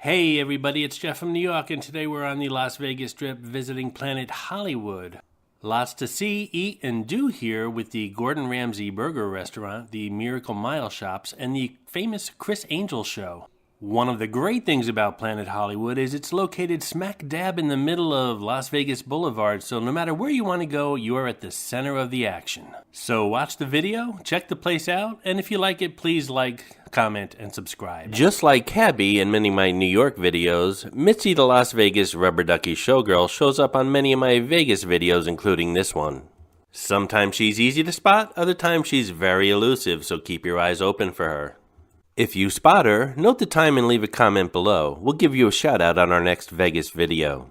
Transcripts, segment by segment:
Hey everybody, it's Jeff from New York, and today we're on the Las Vegas Strip visiting Planet Hollywood. Lots to see, eat, and do here with the Gordon Ramsay Burger Restaurant, the Miracle Mile Shops, and the famous Criss Angel Show. One of the great things about Planet Hollywood is it's located smack dab in the middle of Las Vegas Boulevard, so no matter where you want to go, you are at the center of the action. So watch the video, check the place out, and if you like it, please like, comment, and subscribe. Just like Cabby in many of my New York videos, Mitzi the Las Vegas Rubber Ducky Showgirl shows up on many of my Vegas videos, including this one. Sometimes she's easy to spot, other times she's very elusive, so keep your eyes open for her. If you spot her, note the time and leave a comment below. We'll give you a shout out on our next Vegas video.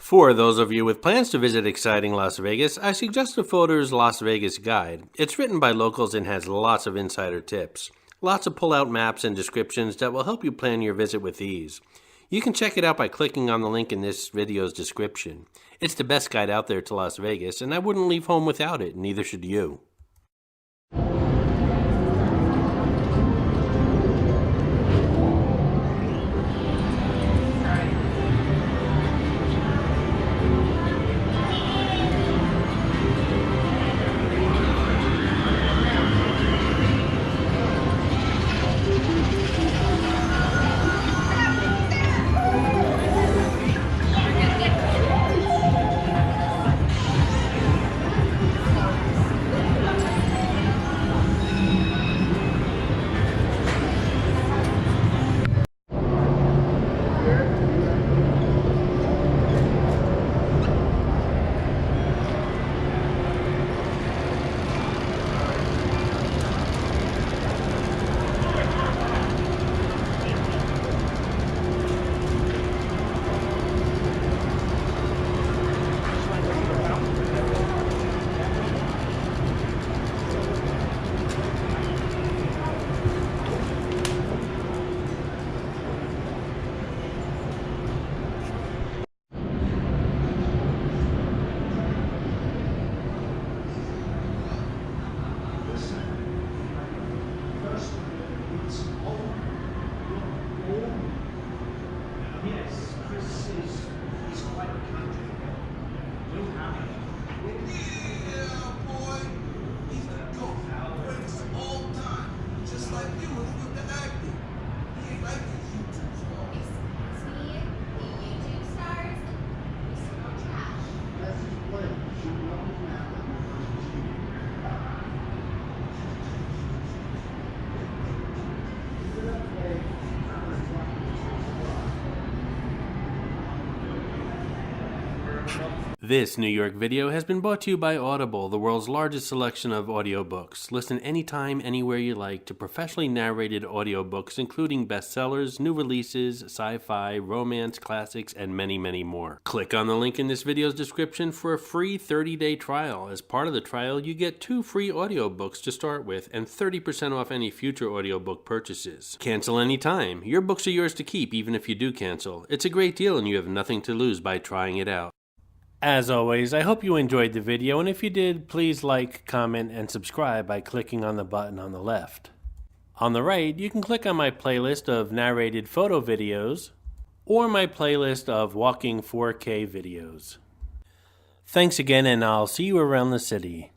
For those of you with plans to visit exciting Las Vegas, I suggest the Foder's Las Vegas Guide. It's written by locals and has lots of insider tips. Lots of pull-out maps and descriptions that will help you plan your visit with ease. You can check it out by clicking on the link in this video's description. It's the best guide out there to Las Vegas, and I wouldn't leave home without it, neither should you. Yes, Criss he's quite a country. We'll have him. Yeah, boy. He's the GOAT. Greatest of all time. Just like you was with the acting. He ain't like his YouTube stars. Excuse me, the YouTube stars? We smoke trash. That's his play. Shoot up his mouth like my first TV. This New York video has been brought to you by Audible, the world's largest selection of audiobooks. Listen anytime, anywhere you like to professionally narrated audiobooks, including bestsellers, new releases, sci-fi, romance, classics, and many, many more. Click on the link in this video's description for a free 30-day trial. As part of the trial, you get 2 free audiobooks to start with and 30% off any future audiobook purchases. Cancel anytime. Your books are yours to keep even if you do cancel. It's a great deal and you have nothing to lose by trying it out. As always, I hope you enjoyed the video, and if you did, please like, comment, and subscribe by clicking on the button on the left. On the right, you can click on my playlist of narrated photo videos or my playlist of walking 4K videos. Thanks again, and I'll see you around the city.